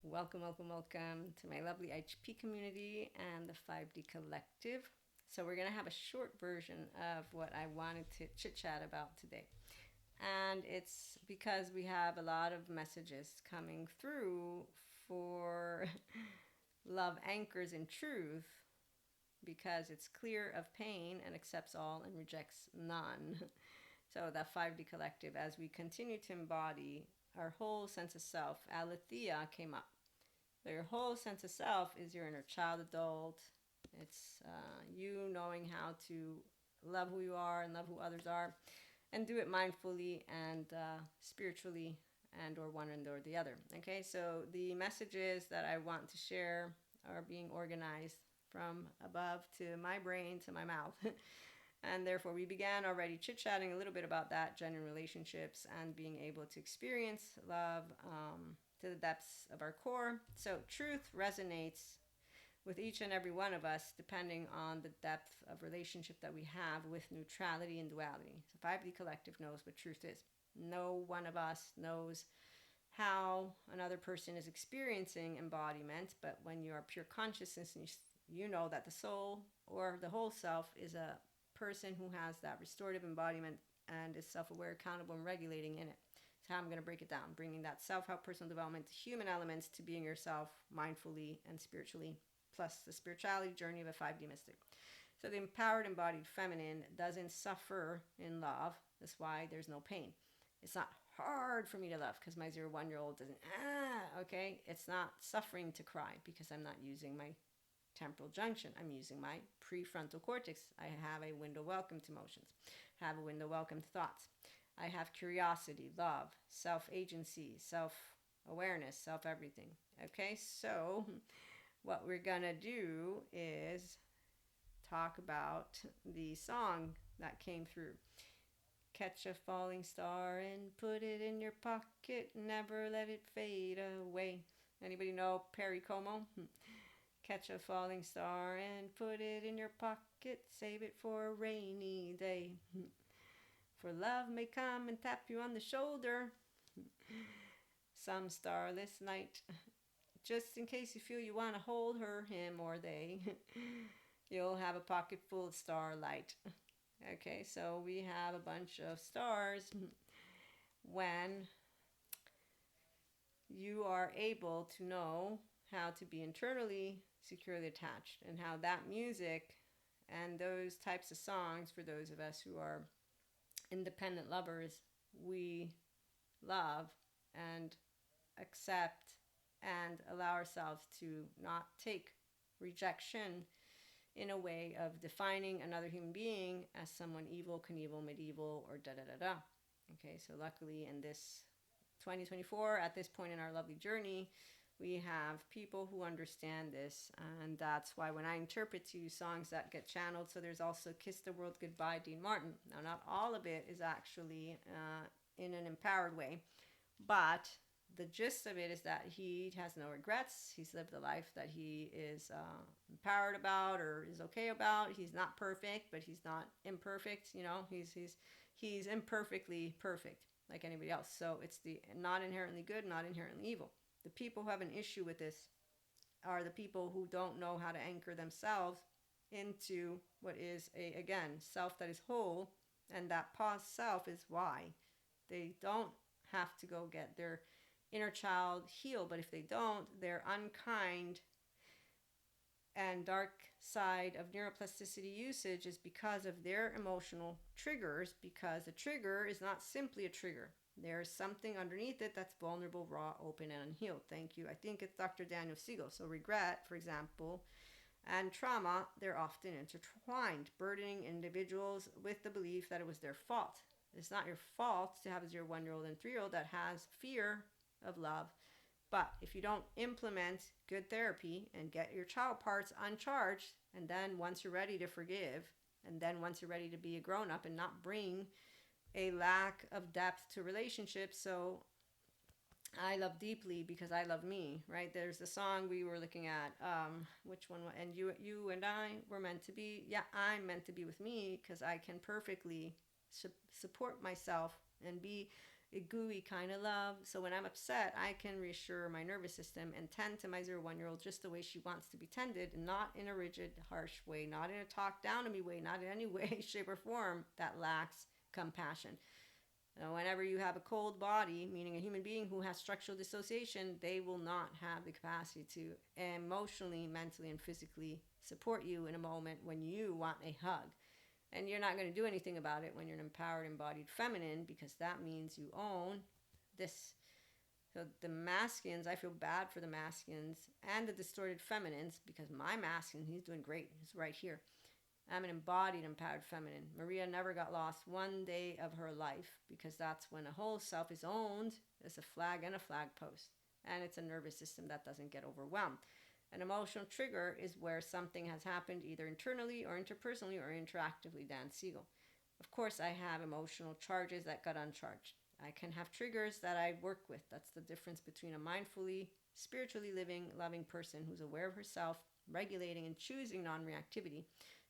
Welcome, welcome, welcome to my lovely HP community and the 5D Collective. So, we're going to have a short version of what I wanted to chit chat about today. And it's because we have a lot of messages coming through for love anchors in truth because it's clear of pain and accepts all and rejects none. So, the 5D Collective, as we continue to embody our whole sense of self, aletheia came up. Your whole sense of self is your inner child adult. It's you knowing how to love who you are and love who others are, and do it mindfully and spiritually, and or one and or the other. Okay, so the messages that I want to share are being organized from above to my brain to my mouth. And therefore, we began already chit chatting a little bit about that, genuine relationships, and being able to experience love to the depths of our core. So, truth resonates with each and every one of us depending on the depth of relationship that we have with neutrality and duality. So, 5D Collective knows what truth is. No one of us knows how another person is experiencing embodiment, but when you are pure consciousness and you know that the soul or the whole self is a person who has that restorative embodiment and is self-aware, accountable, and regulating in it. So how I'm going to break it down, bringing that self-help, personal development, human elements to being yourself mindfully and spiritually, plus the spirituality journey of a 5D mystic. So the empowered, embodied feminine doesn't suffer in love. That's why there's no pain. It's not hard for me to love because my 0 1 year old doesn't, okay? It's not suffering to cry because I'm not using my temporal junction. I'm using my prefrontal cortex. I have a window welcome to emotions, have a window welcome to thoughts. I have curiosity, love, self agency, self awareness, self everything. Okay, so what we're gonna do is talk about the song that came through. Catch a falling star and put it in your pocket, never let it fade away. Anybody know Perry Como? Catch a falling star and put it in your pocket, save it for a rainy day. For love may come and tap you on the shoulder some starless night. Just in case you feel you want to hold her, him, or they, you'll have a pocket full of starlight. Okay, so we have a bunch of stars when you are able to know how to be internally securely attached, and how that music and those types of songs, for those of us who are independent lovers, we love and accept and allow ourselves to not take rejection in a way of defining another human being as someone evil, Knievel, medieval, or da da da da. Okay, so luckily in this 2024, at this point in our lovely journey, we have people who understand this, and that's why when I interpret to you songs that get channeled, so there's also Kiss the World Goodbye, Dean Martin. Now, not all of it is actually in an empowered way, but the gist of it is that he has no regrets. He's lived the life that he is empowered about or is okay about. He's not perfect, but he's not imperfect. You know, he's imperfectly perfect like anybody else. So it's the not inherently good, not inherently evil. The people who have an issue with this are the people who don't know how to anchor themselves into what is a, again, self that is whole, and that pause self is why they don't have to go get their inner child healed. But if they don't, their unkind and dark side of neuroplasticity usage is because of their emotional triggers, because a trigger is not simply a trigger. There's something underneath it that's vulnerable, raw, open, and unhealed. Thank you. I think it's Dr. Daniel Siegel. So regret, for example, and trauma, they're often intertwined, burdening individuals with the belief that it was their fault. It's not your fault to have a 0 1 year old and 3 year old that has fear of love. But if you don't implement good therapy and get your child parts uncharged, and then once you're ready to forgive, and then once you're ready to be a grown up and not bring a lack of depth to relationships. So I love deeply because I love me, right? There's the song we were looking at, which one? And you and I were meant to be. Yeah, I'm meant to be with me because I can perfectly support myself and be a gooey kind of love. So when I'm upset, I can reassure my nervous system and tend to my 0 1 year old just the way she wants to be tended, and not in a rigid, harsh way, not in a talk down to me way, not in any way, shape, or form that lacks compassion. Whenever you have a cold body, meaning a human being who has structural dissociation, they will not have the capacity to emotionally, mentally, and physically support you in a moment when you want a hug. And you're not going to do anything about it when you're an empowered, embodied feminine, because that means you own this. So the masculines, I feel bad for the masculines and the distorted feminines, because my masculine, he's doing great. He's right here. I'm an embodied, empowered feminine. Maria never got lost one day of her life, because that's when a whole self is owned as a flag and a flag post. And it's a nervous system that doesn't get overwhelmed. An emotional trigger is where something has happened either internally or interpersonally or interactively, Dan Siegel. Of course, I have emotional charges that got uncharged. I can have triggers that I work with. That's the difference between a mindfully, spiritually living, loving person who's aware of herself, regulating and choosing non-reactivity,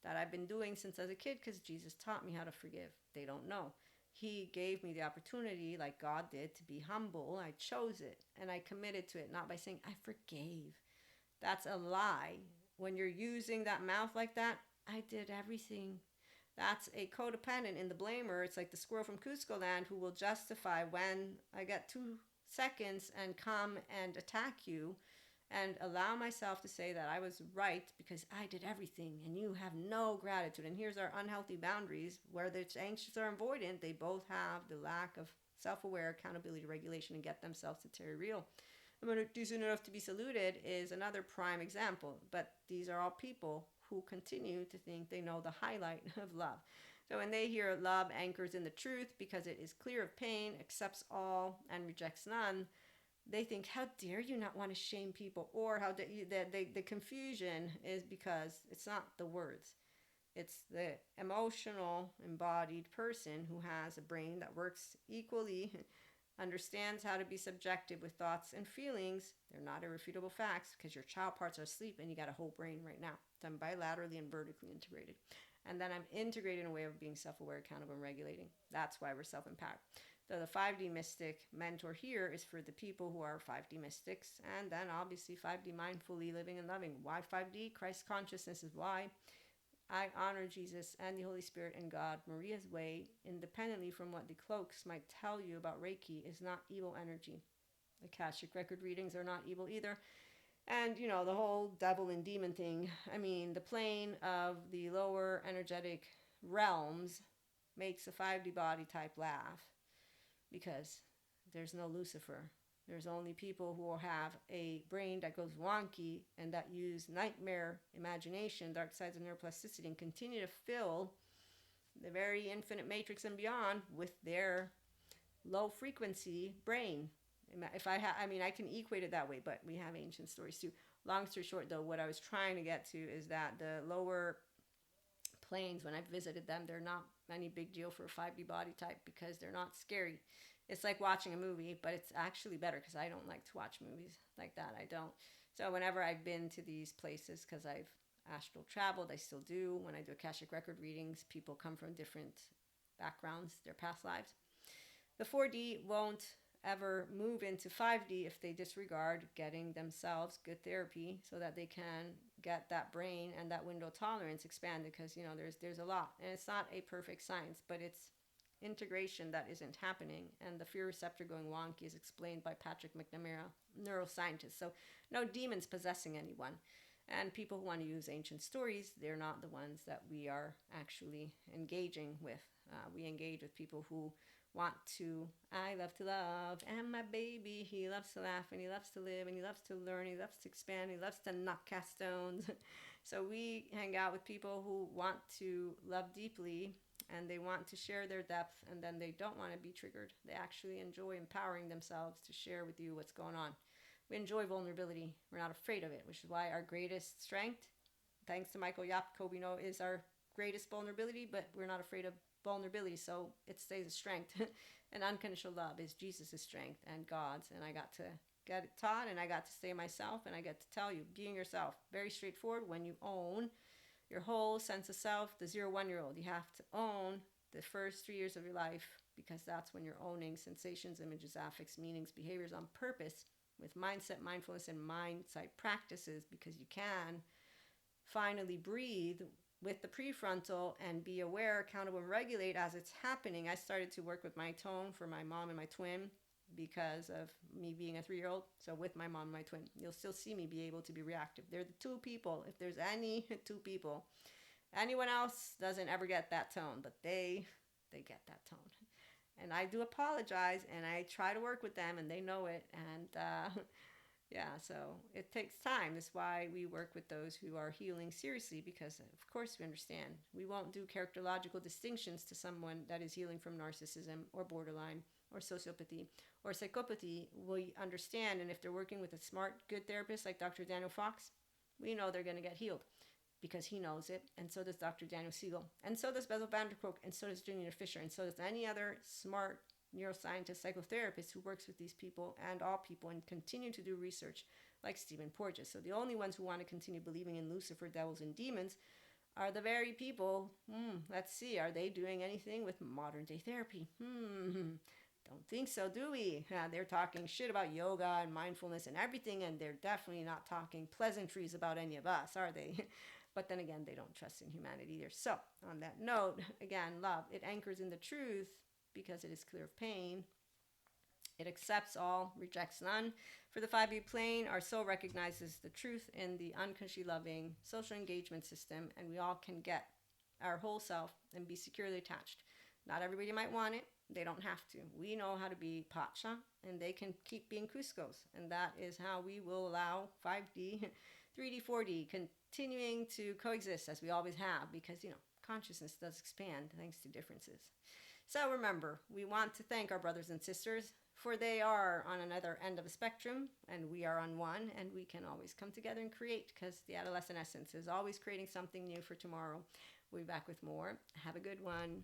that I've been doing since I was a kid, because Jesus taught me how to forgive. They don't know. He gave me the opportunity, like God did, to be humble. I chose it, and I committed to it, not by saying, I forgave. That's a lie. When you're using that mouth like that, I did everything. That's a codependent in the blamer. It's like the squirrel from Cusco Land who will justify when I get 2 seconds and come and attack you, and allow myself to say that I was right because I did everything and you have no gratitude. And here's our unhealthy boundaries, where the anxious or avoidant, they both have the lack of self-aware accountability, regulation, and get themselves to Terry Real. I'm decent enough to be saluted is another prime example. But these are all people who continue to think they know the highlight of love. So when they hear love anchors in the truth because it is clear of pain, accepts all, and rejects none, they think, how dare you not want to shame people? Or how the confusion is because it's not the words. It's the emotional, embodied person who has a brain that works equally, understands how to be subjective with thoughts and feelings. They're not irrefutable facts, because your child parts are asleep and you got a whole brain right now. So I'm bilaterally and vertically integrated. And then I'm integrated in a way of being self-aware, accountable, and regulating. That's why we're self-empowered. So the 5D mystic mentor here is for the people who are 5D mystics, and then obviously 5D mindfully living and loving. Why 5D? Christ consciousness is why. I honor Jesus and the Holy Spirit and God. Maria's way, independently from what the cloaks might tell you about Reiki, is not evil energy. The Akashic record readings are not evil either. And, the whole devil and demon thing, the plane of the lower energetic realms makes a 5D body type laugh, because there's no Lucifer. There's only people who have a brain that goes wonky and that use nightmare imagination, dark sides of neuroplasticity, and continue to fill the very infinite matrix and beyond with their low frequency brain. If I can equate it that way, but we have ancient stories too. Long story short, though, what I was trying to get to is that the lower planes, when I've visited them, they're not any big deal for a 5D body type, because they're not scary. It's like watching a movie, but it's actually better, because I don't like to watch movies like that. I don't. So whenever I've been to these places, because I've astral traveled, I still do. When I do Akashic record readings, people come from different backgrounds, their past lives. The 4D won't ever move into 5D if they disregard getting themselves good therapy, so that they can get that brain and that window tolerance expanded, because there's a lot, and it's not a perfect science, but it's integration that isn't happening. And the fear receptor going wonky is explained by Patrick McNamara, neuroscientist. So no demons possessing anyone. And people who want to use ancient stories, they're not the ones that we are actually engaging with. We engage with people who want to, I love to love, and my baby, he loves to laugh, and he loves to live, and he loves to learn, he loves to expand, he loves to not cast stones. So we hang out with people who want to love deeply, and they want to share their depth, and then they don't want to be triggered. They actually enjoy empowering themselves to share with you what's going on. We enjoy vulnerability. We're not afraid of it, which is why our greatest strength, thanks to Michael Yapko, we know is our greatest vulnerability, but we're not afraid of vulnerability, so it stays a strength. And unconditional love is Jesus' strength and God's, and I got to get it taught, and I got to stay myself, and I get to tell you, being yourself, very straightforward. When you own your whole sense of self, the 0 1 year old, you have to own the first 3 years of your life because that's when you're owning sensations, images, affects, meanings, behaviors on purpose with mindset, mindfulness, and mindset practices, because you can finally breathe with the prefrontal and be aware, accountable, and regulate as it's happening. I started to work with my tone for my mom and my twin because of me being a 3-year-old. So with my mom and my twin, you'll still see me be able to be reactive. They're the two people, if there's any two people. Anyone else doesn't ever get that tone, but they get that tone. And I do apologize, and I try to work with them, and they know it. And yeah, so it takes time. That's why we work with those who are healing seriously, because of course we understand. We won't do characterological distinctions to someone that is healing from narcissism or borderline or sociopathy or psychopathy. We understand, and if they're working with a smart, good therapist like Dr. Daniel Fox, we know they're going to get healed because he knows it, and so does Dr. Daniel Siegel, and so does Bessel van der Kolk, and so does Junior Fisher, and so does any other smart neuroscientist, psychotherapist who works with these people and all people and continue to do research like Stephen Porges. So the only ones who want to continue believing in Lucifer, devils, and demons are the very people. Let's see, are they doing anything with modern day therapy? Don't think so, do we? They're talking shit about yoga and mindfulness and everything, and they're definitely not talking pleasantries about any of us, are they? But then again, they don't trust in humanity either. So on that note, again, love, it anchors in the truth because it is clear of pain. It accepts all, rejects none. For the 5D plane, our soul recognizes the truth in the unconsciously loving social engagement system, and we all can get our whole self and be securely attached. Not everybody might want it. They don't have to. We know how to be Pacha, and they can keep being Cuscos. And that is how we will allow 5D, 3D, 4D continuing to coexist as we always have, because, consciousness does expand thanks to differences. So remember, we want to thank our brothers and sisters, for they are on another end of a spectrum, and we are on one, and we can always come together and create, because the adolescent essence is always creating something new for tomorrow. We'll be back with more. Have a good one.